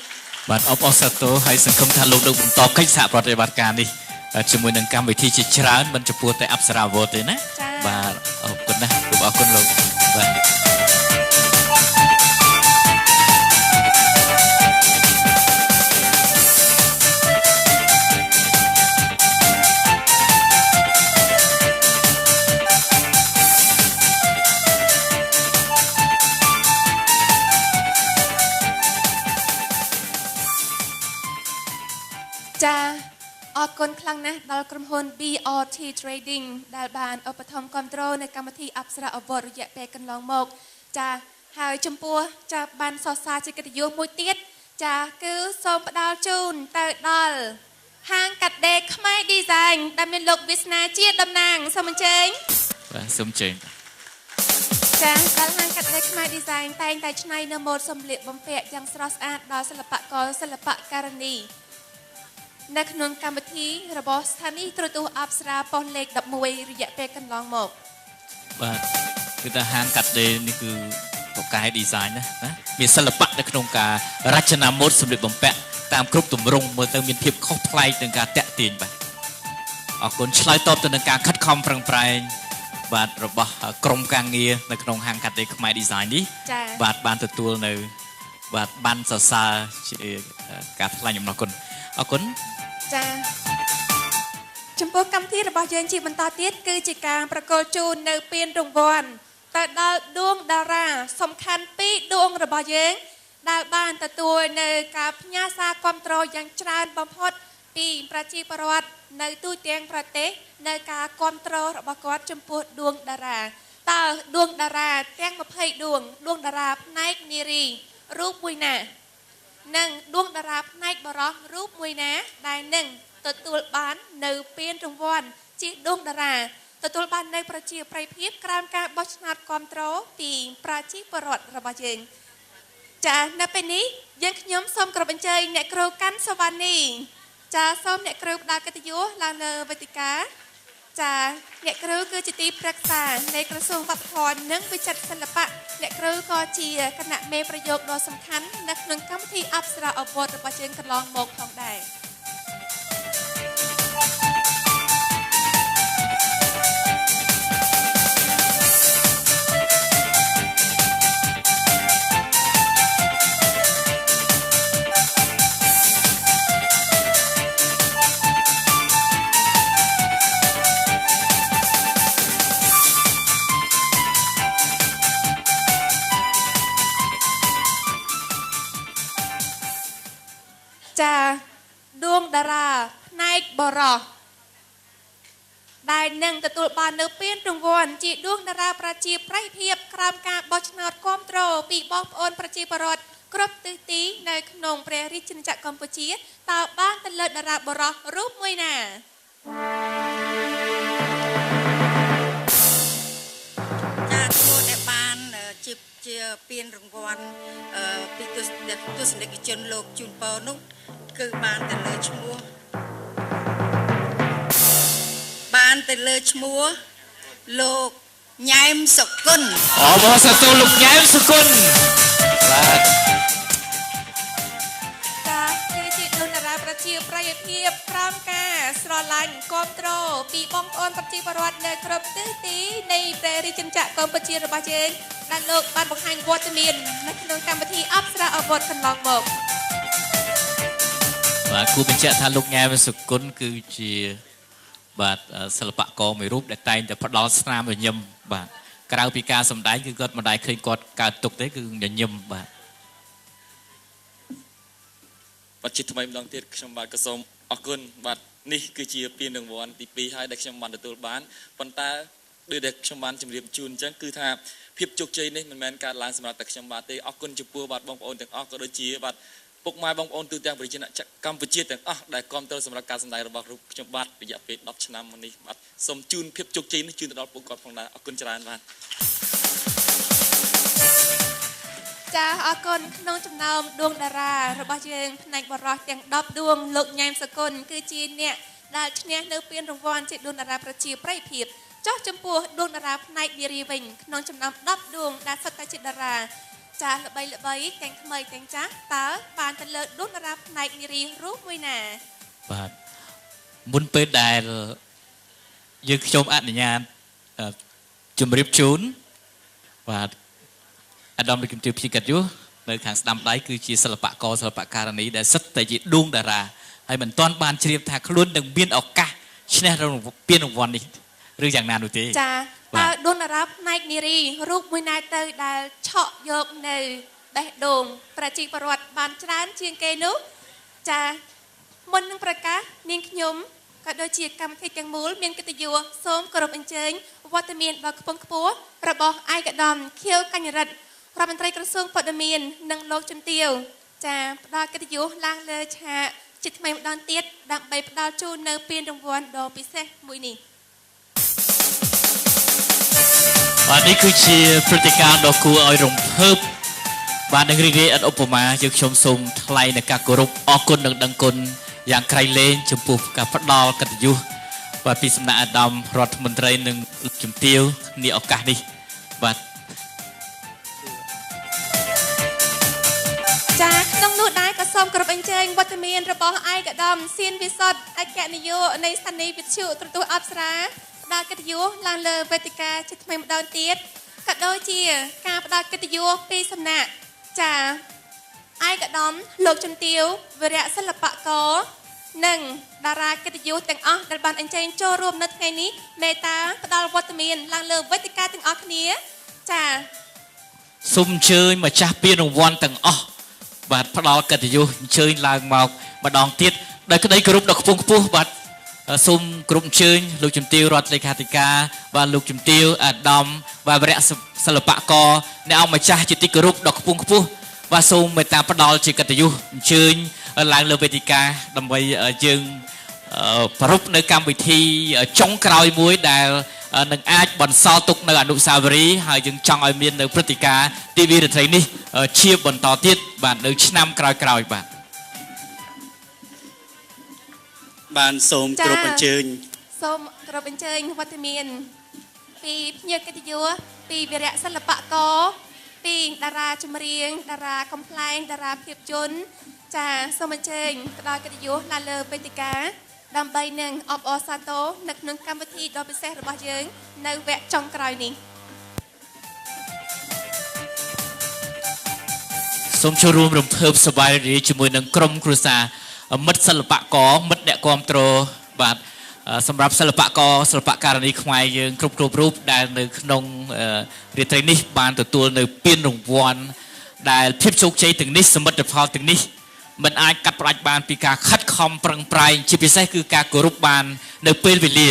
បាទអបអរសាទរហើយសង្ឃឹមថាលោកនឹងបន្តកិច្ចសហប្រតិបត្តិការនេះជាមួយនឹងកម្មវិធីជាច្រើនមិនចំពោះតែអប្សរាវត្តទេណាបាទអរគុណណាស់អរគុណលោកបាទចាអរគុណខ្លាំងណាស់ដល់ក្រុមហ៊ុន BRT Trading ដែលបានឧបត្ថម្ភគាំទ្រនៅកម្មវិធីអប្សរាអវត្តរយៈពេលកន្លងមកចាហើយចំពោះចាបានសរសើរជាកិត្តិយសមួយទៀតចាគឺសូមផ្ដល់ជូនទៅដល់ហាងកាត់ដេរខ្មែរ Design ដែលមានលោកវាសនាជាតំណាងសូមអញ្ជើញបាទសូមអញ្ជើញចាដល់ហាងកាត់ដេរខ្មែរ Design តែងតែច្នៃនៅម៉ូដសម្លៀកបំពាក់យ៉ាងស្រស់ស្អាតដល់សិល្បករសិល្បករនីនៅក្នុងកម្មវិធីរបស់ស្ថានីយ៍ទូរទស្សន៍អប្សរាប៉ុស្តិ៍លេខ11រយៈពេលកន្លងមកបាទគឺថាហាងកាត់ដេរនេះគឺបកកែ design ណាមានសិល្បៈនៅក្នុងការរចនាម៉ូដសម្លៀកបំពាក់តាមគ្រប់ទម្រង់មើលទៅមានភាពខុសប្លែកនឹងការតាក់ទាញបាទអរគុណឆ្លើយតបទៅនឹងការខិតខំប្រឹងប្រែងបាទរបស់ក្រុមការងារនៅក្នុងហាងកាត់ដេរខ្មែរ design នេះបាទបានទទួលនៅបាទបានសរសើរជាការថ្លែងអំណរគុណអរគុណចាចំពោះកម្មវិធីរបស់យើងជាបន្តទៀតគឺជាការប្រកល់ជូននៅពានរង្វាន់ទៅដល់ដួងតារាសំខាន់2ដួងរបស់យើងដែលបានទទួលនៅការផ្ញើសារគាំទ្រយ៉ាងច្រើនបំផុតពីប្រជាពលរដ្ឋនៅទូទាំងប្រទេសនៅការគាំទ្ររបស់គាត់ចំពោះដួងតារាតើដួងតារាទាំង20ដួងតារាផ្នែកនារីរូបមួយណា និងដួងតារាផ្នែកបរោះរូបមួយណាដែលនឹងទទួលបាននៅពានរង្វាន់ជាដួងតារាទទួលបាននៅប្រជាប្រិយភាពក្រោមការបោះឆ្នោតគាំទ្រពីប្រជាពលរដ្ឋរបស់យើងចានៅពេលនេះយើងខ្ញុំសូមគោរពអញ្ជើញអ្នកគ្រូកាន់សវណ្ណីចាសូមអ្នកគ្រូផ្ដល់កិត្តិយសឡើងលើវេទិកាចាអ្នកគ្រូគឺជាទីប្រឹក្សានៃក្រសួងវប្បធម៌និងវិចិត្រសិល្បៈអ្នកគ្រូក៏ជាគណៈមេប្រយោគដ៏សំខាន់នៅក្នុងកម្មវិធីអប្សរាអវតរបស់យើងកន្លងមកផងដែរចាដួងតារាផ្នែកបរោះដែលនឹងទទួលបាននៅពានរង្វាន់ជាដួងតារាប្រជាប្រិយភាពក្រោមការបោះឆ្នោតគាំទ្រពីបងប្អូនប្រជាពលរដ្ឋគ្រប់ទិសទីនៅក្នុងព្រះរាជាណាចក្រកម្ពុជាតើបានទៅលើតារាបរោះរូបមួយណាចាឈ្មោះដែលបានជាពានរង្វាន់ពីទស្សនិកជនលោកជូនពរនោះគឺបានទៅលើឈ្មោះលោកញ៉ែមសុគន្ធអបអរសាទរលោកញ៉ែមសុគន្ធបាទចាគឺជាដួងតារាប្រជាប្រិយភាពក្រោមការស្រឡាញ់គាំទ្រពីបងប្អូនប្រជាពលរដ្ឋនៅគ្រប់ទិសទីនៃព្រះរាជាណាចក្រកម្ពុជារបស់យើងដែលលោកបានបង្ហាញវត្តមាននៅក្នុងកម្មវិធីអប្សរាអវតកន្លងមកបាទគូបញ្ជាក់ថាលោកញ៉ែមសុគន្ធគឺជាបាទសិល្បករមួយរូបដែលតែងតែផ្ដល់ស្នាមញញឹមបាទក្រៅពីការសម្ដែងគឺគាត់មិនដែលឃើញគាត់កើតទុកទេគឺញញឹមបាទជាថ្មីម្ដងទៀតខ្ញុំបាទក៏សូមអរគុណបាទនេះគឺជាពានរង្វាន់ទី2ហើយដែលខ្ញុំបានទទួលបានប៉ុន្តែដូចដែលខ្ញុំបានជម្រាបជូនអញ្ចឹងគឺថាភាពជោគជ័យនេះមិនមែនកើតឡើងសម្រាប់តែខ្ញុំបាទទេអរគុណចំពោះបាទបងប្អូនទាំងអស់ក៏ដូចជាបាទពុកម៉ែបងប្អូនទូទាំងប្រជាជនកម្ពុជាទាំងអស់ដែលគាំទ្រសម្រាប់ការសម្ដែងរបស់ខ្ញុំបាទរយៈពេល10ឆ្នាំមកនេះបាទសូមជូនភាពជោគជ័យនេះជូនទៅដល់ពួកគាត់ផងដែរអរគុណច្រើនបាទចាអរគុណក្នុងចំណោមដួងតារារបស់យើងផ្នែកបរោះទាំង10ដួងលោកញ៉ែមសុគន្ធគឺជាអ្នកដែលឈ្នះនៅពានរង្វាន់ជាដួងតារាប្រជាប្រិយភាពចុះចំពោះដួងតារាផ្នែកនារីវិញក្នុងចំណោម10ដួងដែលសុទ្ធតែជាតារាចាល្បីទាំងថ្មីទាំងចាស់តើបានទៅលើដួងតារាផ្នែកនារីរូបមួយណាបាទមុនពេលដែលយើងខ្ញុំអនុញ្ញាតជម្រាបជូនបាទអាដាមលោកជំទាវភីកាត់យុនៅខាងស្ដាំដៃគឺជាសិល្បករសិល្បករនីដែលសិតតែជាដួងតារាហើយមិនទាន់បានជ្រាបថាខ្លួននឹងមានឱកាសឈ្នះពានរង្វាន់នេះឬយ៉ាងណានោះទេចាតើដួងតារាផ្នែកនារីរូបមួយណាទៅដែលឆក់យកនៅបេះដូងប្រជាពលរដ្ឋបានច្រើនជាងគេនោះចាមុននឹងប្រកាសនាងខ្ញុំក៏ដូចជាកម្មវិធីទាំងមូលមានកិត្តិយសសូមគោរពអញ្ជើញវត្តមានដ៏ខ្ពង់ខ្ពស់របស់ឯកឧត្តមខៀវកញ្ញរិទ្ធរដ្ឋមន្ត្រីក្រសួងព័ត៌មាននិងលោកជំទាវចាផ្ដល់កិត្តិយសឡើងលើឆាកជាថ្មីម្ដងទៀតដើម្បីផ្ដល់ជូននៅពានរង្វាន់ដ៏ពិសេសមួយនេះបាទនេះគឺជាព្រឹត្តិការណ៍ដ៏គួរឲ្យរំភើបបាទនឹងរីករាយឥតឧបមាយើងខ្ញុំសូមថ្លែងនូវការគោរពអរគុណនិងដឹងគុណយ៉ាងក្រៃលែងចំពោះការផ្ដល់កិត្តិយសបាទពីសំណាក់អាដាមរដ្ឋមន្ត្រីនិងលោកជំទាវនាឱកាសនេះបាទចាក្នុងនោះដែរក៏សូមគោរពអញ្ជើញវត្តមានរបស់ឯកឧត្តមសៀនវិសុទ្ធអគ្គនាយកនៃស្ថានីយ៍វិទ្យុទូរទស្សន៍អប្សរាផ្ដល់កិត្តិយសឡើងលើវេទិកាជាថ្មីម្ដងទៀតក៏ដូចជាការផ្ដល់កិត្តិយសពីសំណាក់ចាឯកឧត្តមលោកជំទាវវីរៈសិល្បករនិងតារាកិត្តិយសទាំងអស់ដែលបានអញ្ជើញចូលរួមនៅថ្ងៃនេះមេត្តាផ្ដល់វត្តមានឡើងលើវេទិកាទាំងអស់គ្នាចាសូមអញ្ជើញម្ចាស់ពានរង្វាន់ទាំងអស់បាទផ្ដល់កិត្តិយសអញ្ជើញឡើងមកម្ដងទៀតដោយក្តីគោរពដ៏ខ្ពង់ខ្ពស់បាទសូមគ្រប់អញ្ជើញលោកជំទាវរដ្ឋលេខាធិការបាទលោកជំទាវអាដាមបាទវរៈសិល្បករអ្នកអង្គម្ចាស់ជាទីគោរពដ៏ខ្ពង់ខ្ពស់ បាទសូមមេត្តាផ្ដល់ជាកិត្តិយសអញ្ជើញឡើងលើវេទិកាដើម្បីយើងប្រពៃនៅកម្មវិធីចុងក្រោយមួយដែលនឹងអាចបន្សល់ទុកនៅអនុស្សាវរីយ៍ហើយយើងចង់ឲ្យមាននៅព្រឹត្តិការណ៍ទីវារាត្រីនេះជាបន្តទៀតបាទនៅឆ្នាំក្រោយៗបាទបានសូមគោរពអញ្ជើញសូមគោរពអញ្ជើញវត្តមានពីភ្ញៀវកិត្តិយសពីវីរៈសិល្បករពីតារាចម្រៀងតារាកំ pl ែងតារាភាពយន្តចាសូមអញ្ជើញផ្ដល់កិត្តិយសឡើងលើវេទិកាដើម្បីនឹងអបអរសាទរនៅក្នុងកម្មវិធីដ៏ពិសេសរបស់យើងនៅវគ្គចុងក្រោយនេះសូមចូលរួមរំភើបសប្បាយរីករាយជាមួយនឹងក្រុមគ្រួសារមិត្តសិល្បករមិត្តអ្នកគាំទ្របាទសម្រាប់សិល្បករសិល្បករនីខ្មែរយើងគ្រប់រូបដែលនៅក្នុងរាត្រីនេះបានទទួលនៅពានរង្វាន់ដែលភាពជោគជ័យទាំងនេះសមិទ្ធផលទាំងនេះមិនអាចកាត់ផ្តាច់បានពីការខិតខំប្រឹងប្រែងជាពិសេសគឺការគោរពបាននៅពេលវេលា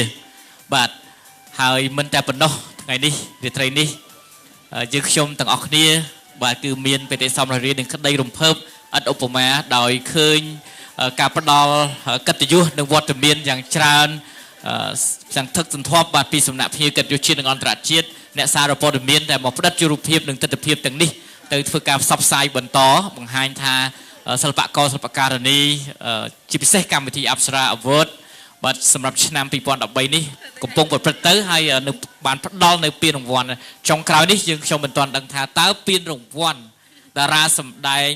បាទហើយមិនតែប៉ុណ្ណោះថ្ងៃនេះរាត្រីនេះយើងខ្ញុំទាំងអស់គ្នាបាទគឺមានបេតិសម្ភារៈនិងក្តីរំភើបឥតឧបមាដោយឃើញការផ្ដល់កិត្តិយសនិងវត្តមានយ៉ាងច្រើនទាំងទឹកសន្ធាប់បាទពីសំណាក់ភ្ញៀវកិត្តិយសជាតិនិងអន្តរជាតិអ្នកសារព័ត៌មានដែលមកផ្តិតជារូបភាពនិងទស្សនវិជ្ជាទាំងនេះទៅធ្វើការផ្សព្វផ្សាយបន្តបង្ហាញថាសិល្បករសិល្បករនីជាពិសេសកម្មវិធីអប្សរា Award បាទសម្រាប់ឆ្នាំ2013នេះកំពុងប្រព្រឹត្តទៅហើយនៅបានផ្ដល់នៅពានរង្វាន់ចុងក្រោយនេះយើងខ្ញុំមិនទាន់ដឹងថាតើពានរង្វាន់តារាសម្ដែង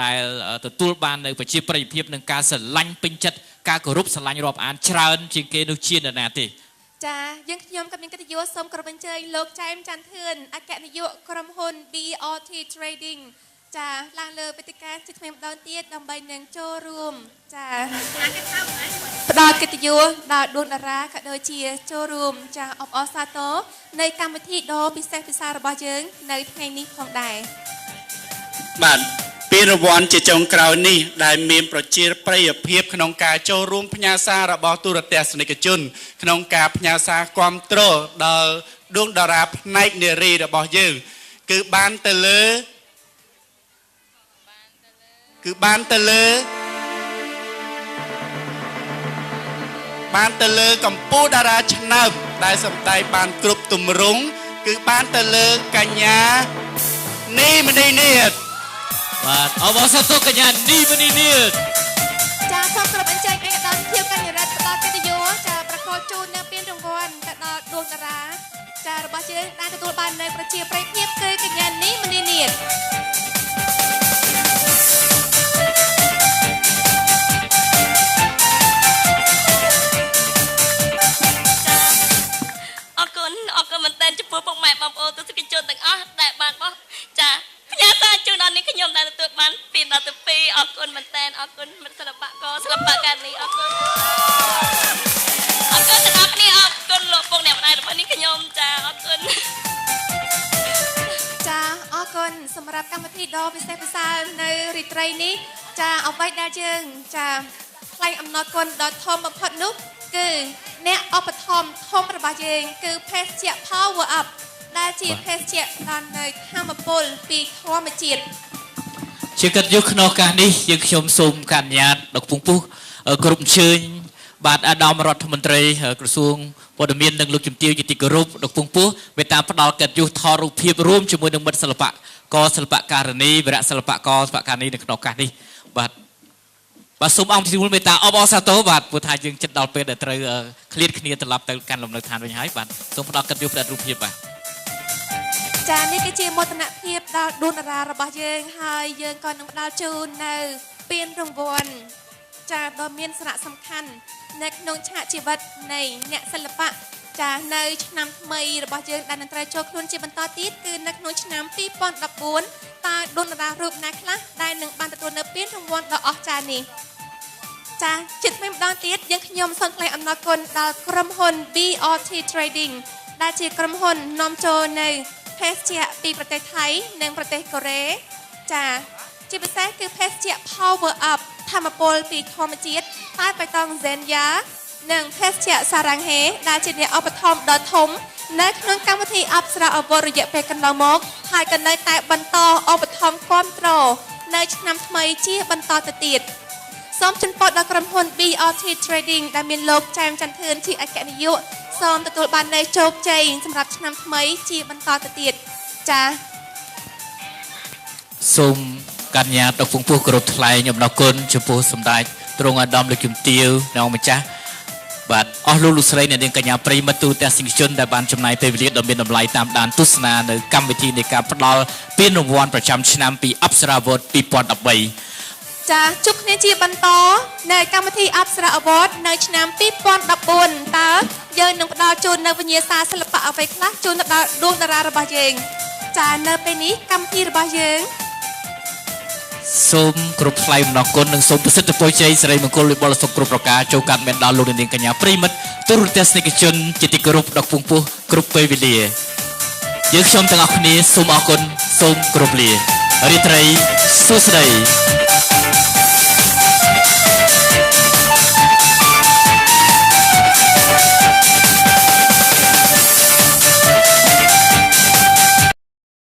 ដែលទទួលបាននៅប្រជាប្រិយភាពនិងការស្រឡាញ់ពេញចិត្តការគោរពស្រឡាញ់រាប់អានច្រើនជាងគេនោះជានរណាទេចាយើងខ្ញុំក៏មានកិត្តិយសសូមគោរពអញ្ជើញលោកចែមច័ន្ទធឿនអគ្គនាយកក្រុមហ៊ុន BRT Trading ចាឡើងលើវេទិកាជាថ្មីម្ដងទៀតដើម្បីនឹងចូលរួមចាផ្ដល់កិត្តិយសដល់ដួងតារាក៏ដូចជាចូលរួមចាអបអរសាទរនៃកម្មវិធីដ៏ពិសេសពិសារបស់យើងនៅថ្ងៃនេះផងដែរបាទពានរង្វាន់ជាចុងក្រោយនេះដែលមានប្រជាប្រិយភាពក្នុងការចូលរួមផ្ញើសាររបស់ទូរទស្សនិកជនក្នុងការផ្ញើសារគាំទ្រដល់ដួងតារាផ្នែកនារីរបស់យើងគឺបានទៅលើកម្ពុជាតារាឆ្នើមដែលសម្ដែងបានគ្រប់ទម្រង់គឺបានទៅលើកញ្ញានីមនីនាថបាទអបអរសាទរកញ្ញានីមនីនាថចាសូមគោរពអញ្ជើញឯកឧត្តមភាពកញ្ញារដ្ឋផ្ដល់កិត្តិយសចាប្រកបជូននៅពានរង្វាន់ទៅដល់ដួងតារាចារបស់យើងដែលទទួលបាននៅប្រជាប្រិយភាពគឺកញ្ញានីមនីនាថអរគុណមែនទែនចំពោះពុកម៉ែបងប្អូនទស្សនិកជនទាំងអស់ដែលបានបោះចាផ្ញើសារជូនដល់នេះខ្ញុំដែលទទួលបានពី12អរគុណមែនទែនអរគុណមិត្តសិល្បករសិល្បករនេះអរគុណទាំងអស់គ្នាអរគុណលោកពុកអ្នកម្ដាយរបស់នេះខ្ញុំចាអរគុណចាអរគុណសម្រាប់កម្មវិធីដ៏ពិសេសពិសាលនៅរាត្រីនេះចាអ្វីដែលយើងចាថ្លែងអំណរគុណដល់ធំបំផុតនោះគឺអ្នកឧបត្ថម្ភធំរបស់យើងគឺភេសជ្ជៈ Power Up ដែលជាភេសជ្ជៈដល់នៅធម្មពលពីធម្មជាតិជាកិត្តិយសក្នុងឱកាសនេះយើងខ្ញុំសូមកញ្ញាតដល់កំពង់ពុះគ្រប់អញ្ជើញបាទអាដាមរដ្ឋមន្ត្រីក្រសួងព័ត៌មាននិងលោកជំទាវជាទីគោរពដល់កំពង់ពុះមេត្តាផ្ដល់កិត្តិយសថតរូបភាពរួមជាមួយនឹងមិត្តសិល្បករសិល្បករនីវីរៈសិល្បករសិល្បករនីនៅក្នុងឱកាសនេះបាទសូមអង្គទីមេត្តាអបអរសាទរបាទព្រោះថាយើងចិត្តដល់ពេលដែលត្រូវឃ្លាតគ្នាត្រឡប់ទៅកាន់លំនៅឋានវិញហើយបាទសូមផ្ដល់កិត្តិយសផ្ដល់រូបភាពបាទចានេះគឺជាមោទនភាពដល់ដួងតារារបស់យើងហើយយើងក៏នឹងផ្ដល់ជូននៅពានរង្វាន់ចាដ៏មានសារៈសំខាន់នៅក្នុងឆាកជីវិតនៃអ្នកសិល្បៈចានៅឆ្នាំថ្មីរបស់យើងដែលនឹងត្រូវចូលខ្លួនជាបន្តទៀតគឺនៅក្នុងឆ្នាំ2014តើដួងតារារូបណាខ្លះដែលនឹងបានទទួលនៅពានរង្វាន់ដ៏អស្ចារ្យនេះចាជិតថ្មីម្ដងទៀតយើងខ្ញុំសូមថ្លែងអំណរគុណដល់ក្រុមហ៊ុន BRT Trading ដែលជាក្រុមហ៊ុននាំចូលនៅភេសជ្ជៈពីប្រទេសថៃនិងប្រទេសកូរ៉េចាជាពិសេសគឺភេសជ្ជៈ Power Up ធម្មពលពីធម្មជាតិតែបៃតង Zenya និងភេសជ្ជៈសារ៉ាំងហេដែលជាអ្នកឧបត្ថម្ភដ៏ធំ នៅក្នុងកម្មវិធីអប្សរាអវររយៈពេលកន្លងមកហើយក៏នៅតែបន្តឧបត្ថម្ភគាំទ្រនៅឆ្នាំថ្មីជាបន្តទៅទៀតសូមជូនពរដល់ក្រុមហ៊ុន BRT Trading ដែលមានលោកចែមចន្ទធឿនជាអគ្គនាយកសូមទទួលបាននូវជោគជ័យសម្រាប់ឆ្នាំថ្មីជាបន្តទៅទៀតចា៎សូមកញ្ញាដកពងពោះគោរពថ្លែងអំណរគុណចំពោះសម្ដេចទ្រង់អាដាមលោកជំទាវនៅម្ចាស់បាទអស់លោកស្រីអ្នកនាងកញ្ញាប្រិយមិត្តទូទាំងសិស្សជនដែលបានចំណាយពេលវេលាដ៏មានតម្លៃតាមដានទស្សនានៅកម្មវិធីនៃការផ្ដល់ពានរង្វាន់ប្រចាំឆ្នាំពីអប្សរា Award 2013ចាជួបគ្នាជាបន្តនៅកម្មវិធីអប្សរា Award នៅឆ្នាំ2014តើយើងនឹងផ្ដល់ជូននៅវិញ្ញាសាសិល្បៈអ្វីខ្លះជូនទៅដល់ដួងតារារបស់យើងចានៅពេលនេះកម្មវិធីរបស់យើងសូមគ្រប់ថ្លៃអំណរគុណនិងសូមប្រសិទ្ធពរជ័យសិរីមង្គលដោយបរិសុខគ្រប់ប្រការចូលកាត់មែនដល់លោកនាងកញ្ញាប្រិមិត្តទូរទស្សនិកជនជាទីគោរពដកពងពោះគ្រប់ពេលវេលាយើងខ្ញុំទាំងអស់គ្នាសូមអរគុណសូមគោរពលារាត្រីសួស្តី